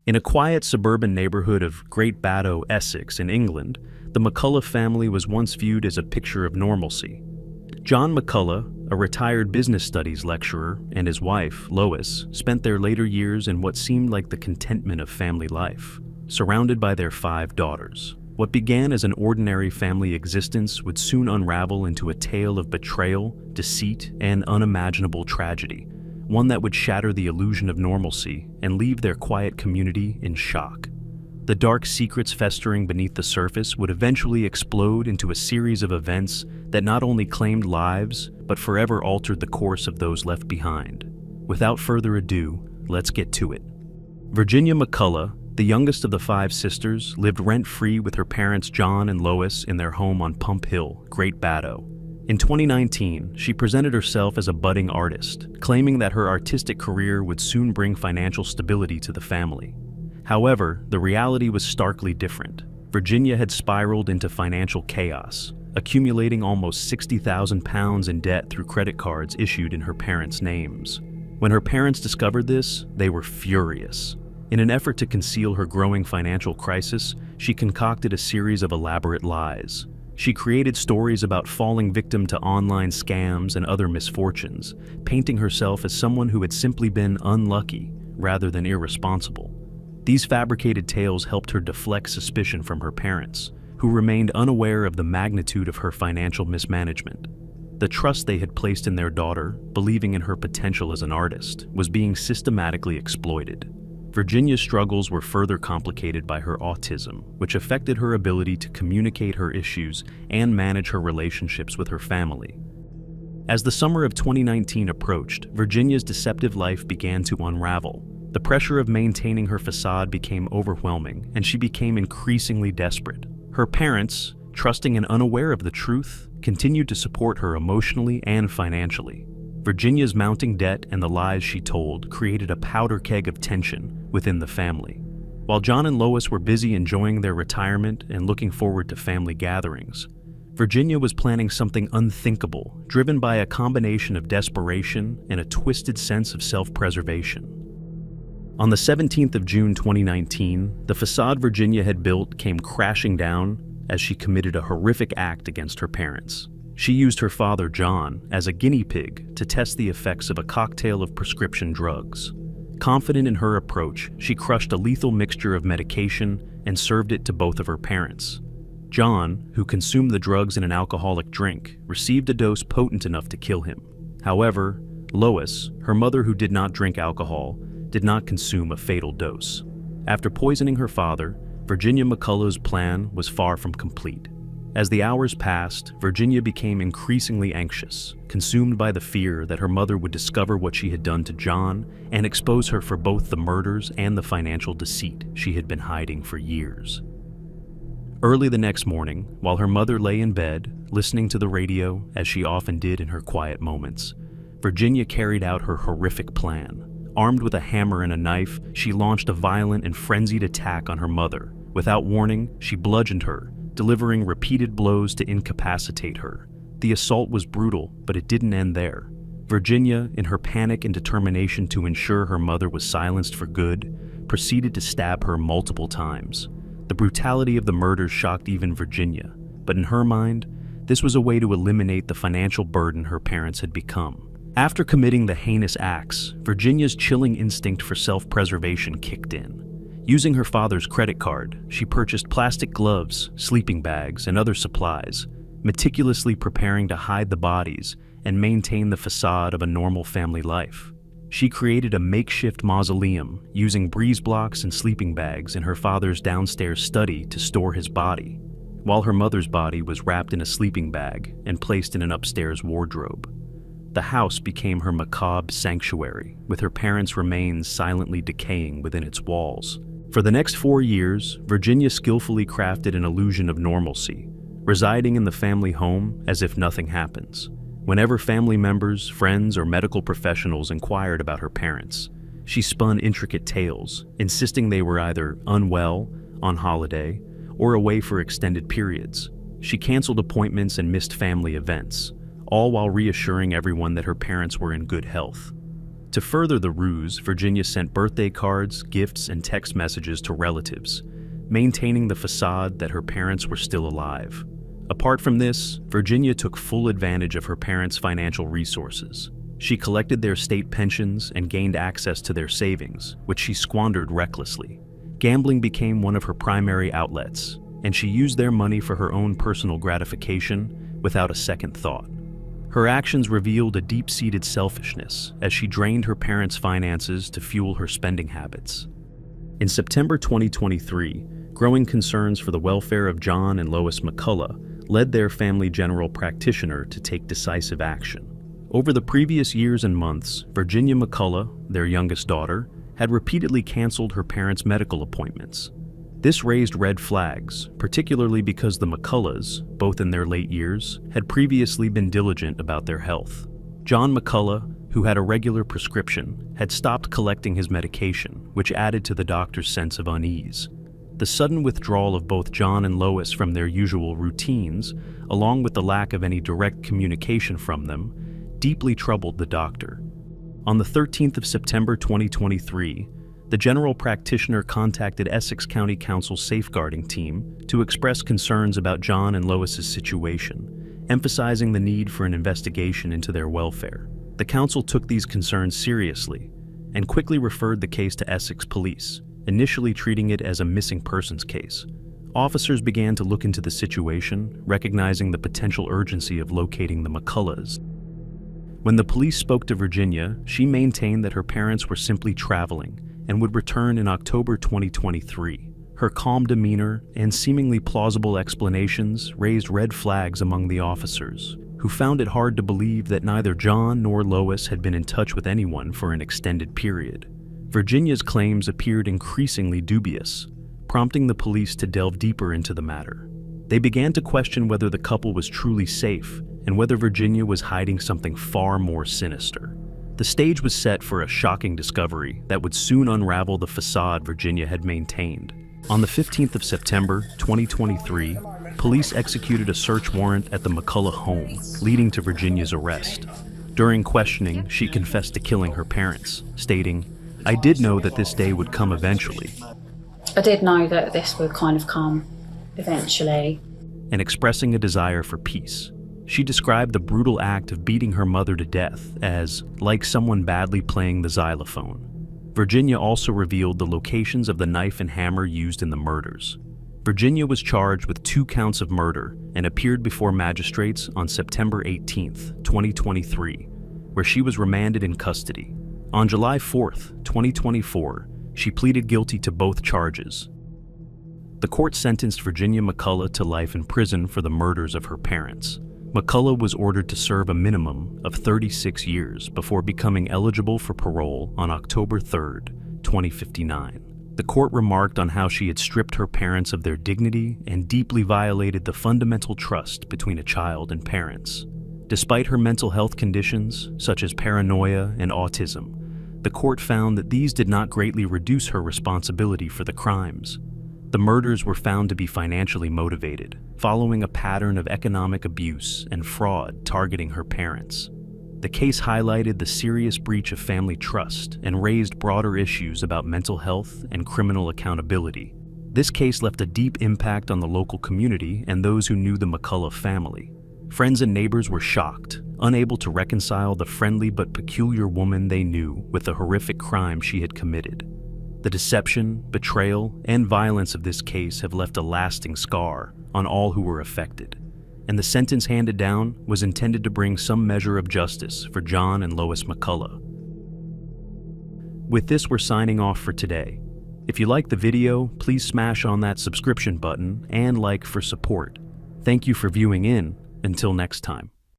In a quiet suburban neighborhood of Great Baddow, Essex, in England, the McCullough family was once viewed as a picture of normalcy. John McCullough, a retired business studies lecturer, and his wife, Lois, spent their later years in what seemed like the contentment of family life, surrounded by their 5 daughters. What began as an ordinary family existence would soon unravel into a tale of betrayal, deceit, and unimaginable tragedy, one that would shatter the illusion of normalcy and leave their quiet community in shock. The dark secrets festering beneath the surface would eventually explode into a series of events that not only claimed lives, but forever altered the course of those left behind. Without further ado, let's get to it. Virginia McCullough, the youngest of the 5 sisters, lived rent-free with her parents John and Lois in their home on Pump Hill, Great Baddow. In 2019, she presented herself as a budding artist, claiming that her artistic career would soon bring financial stability to the family. However, the reality was starkly different. Virginia had spiraled into financial chaos, accumulating almost £60,000 in debt through credit cards issued in her parents' names. When her parents discovered this, they were furious. In an effort to conceal her growing financial crisis, she concocted a series of elaborate lies. She created stories about falling victim to online scams and other misfortunes, painting herself as someone who had simply been unlucky rather than irresponsible. These fabricated tales helped her deflect suspicion from her parents, who remained unaware of the magnitude of her financial mismanagement. The trust they had placed in their daughter, believing in her potential as an artist, was being systematically exploited. Virginia's struggles were further complicated by her autism, which affected her ability to communicate her issues and manage her relationships with her family. As the summer of 2019 approached, Virginia's deceptive life began to unravel. The pressure of maintaining her facade became overwhelming, and she became increasingly desperate. Her parents, trusting and unaware of the truth, continued to support her emotionally and financially. Virginia's mounting debt and the lies she told created a powder keg of tension within the family. While John and Lois were busy enjoying their retirement and looking forward to family gatherings, Virginia was planning something unthinkable, driven by a combination of desperation and a twisted sense of self-preservation. On the 17th of June 2019, the facade Virginia had built came crashing down as she committed a horrific act against her parents. She used her father, John, as a guinea pig to test the effects of a cocktail of prescription drugs. Confident in her approach, she crushed a lethal mixture of medication and served it to both of her parents. John, who consumed the drugs in an alcoholic drink, received a dose potent enough to kill him. However, Lois, her mother who did not drink alcohol, did not consume a fatal dose. After poisoning her father, Virginia McCullough's plan was far from complete. As the hours passed, Virginia became increasingly anxious, consumed by the fear that her mother would discover what she had done to John and expose her for both the murders and the financial deceit she had been hiding for years. Early the next morning, while her mother lay in bed, listening to the radio, as she often did in her quiet moments, Virginia carried out her horrific plan. Armed with a hammer and a knife, she launched a violent and frenzied attack on her mother. Without warning, she bludgeoned her, delivering repeated blows to incapacitate her. The assault was brutal, but it didn't end there. Virginia, in her panic and determination to ensure her mother was silenced for good, proceeded to stab her multiple times. The brutality of the murders shocked even Virginia, but in her mind, this was a way to eliminate the financial burden her parents had become. After committing the heinous acts, Virginia's chilling instinct for self-preservation kicked in. Using her father's credit card, she purchased plastic gloves, sleeping bags, and other supplies, meticulously preparing to hide the bodies and maintain the facade of a normal family life. She created a makeshift mausoleum using breeze blocks and sleeping bags in her father's downstairs study to store his body, while her mother's body was wrapped in a sleeping bag and placed in an upstairs wardrobe. The house became her macabre sanctuary, with her parents' remains silently decaying within its walls. For the next 4 years, Virginia skillfully crafted an illusion of normalcy, residing in the family home as if nothing happens. Whenever family members, friends, or medical professionals inquired about her parents, she spun intricate tales, insisting they were either unwell, on holiday, or away for extended periods. She canceled appointments and missed family events, all while reassuring everyone that her parents were in good health. To further the ruse, Virginia sent birthday cards, gifts, and text messages to relatives, maintaining the facade that her parents were still alive. Apart from this, Virginia took full advantage of her parents' financial resources. She collected their state pensions and gained access to their savings, which she squandered recklessly. Gambling became one of her primary outlets, and she used their money for her own personal gratification without a second thought. Her actions revealed a deep-seated selfishness as she drained her parents' finances to fuel her spending habits. In September 2023, growing concerns for the welfare of John and Lois McCullough led their family general practitioner to take decisive action. Over the previous years and months, Virginia McCullough, their youngest daughter, had repeatedly canceled her parents' medical appointments. This raised red flags, particularly because the McCulloughs, both in their late years, had previously been diligent about their health. John McCullough, who had a regular prescription, had stopped collecting his medication, which added to the doctor's sense of unease. The sudden withdrawal of both John and Lois from their usual routines, along with the lack of any direct communication from them, deeply troubled the doctor. On the 13th of September 2023, the general practitioner contacted Essex County Council's safeguarding team to express concerns about John and Lois's situation, emphasizing the need for an investigation into their welfare. The council took these concerns seriously and quickly referred the case to Essex Police, initially treating it as a missing persons case. Officers began to look into the situation, recognizing the potential urgency of locating the McCulloughs. When the police spoke to Virginia, she maintained that her parents were simply traveling and would return in October 2023. Her calm demeanor and seemingly plausible explanations raised red flags among the officers, who found it hard to believe that neither John nor Lois had been in touch with anyone for an extended period. Virginia's claims appeared increasingly dubious, prompting the police to delve deeper into the matter. They began to question whether the couple was truly safe and whether Virginia was hiding something far more sinister. The stage was set for a shocking discovery that would soon unravel the facade Virginia had maintained. On the 15th of September 2023, police executed a search warrant at the McCullough home, leading to Virginia's arrest. During questioning, she confessed to killing her parents, stating, "I did know that this day would come eventually." I did know that this would kind of come eventually. And expressing a desire for peace. She described the brutal act of beating her mother to death as like someone badly playing the xylophone. Virginia also revealed the locations of the knife and hammer used in the murders. Virginia was charged with 2 counts of murder and appeared before magistrates on September 18th, 2023, where she was remanded in custody. On July 4th, 2024, she pleaded guilty to both charges. The court sentenced Virginia McCullough to life in prison for the murders of her parents. McCullough was ordered to serve a minimum of 36 years before becoming eligible for parole on October 3rd, 2059. The court remarked on how she had stripped her parents of their dignity and deeply violated the fundamental trust between a child and parents. Despite her mental health conditions, such as paranoia and autism, the court found that these did not greatly reduce her responsibility for the crimes. The murders were found to be financially motivated, following a pattern of economic abuse and fraud targeting her parents. The case highlighted the serious breach of family trust and raised broader issues about mental health and criminal accountability. This case left a deep impact on the local community and those who knew the McCullough family. Friends and neighbors were shocked, unable to reconcile the friendly but peculiar woman they knew with the horrific crime she had committed. The deception, betrayal, and violence of this case have left a lasting scar on all who were affected, and the sentence handed down was intended to bring some measure of justice for John and Lois McCullough. With this, we're signing off for today. If you like the video, please smash on that subscription button and like for support. Thank you for viewing in. Until next time.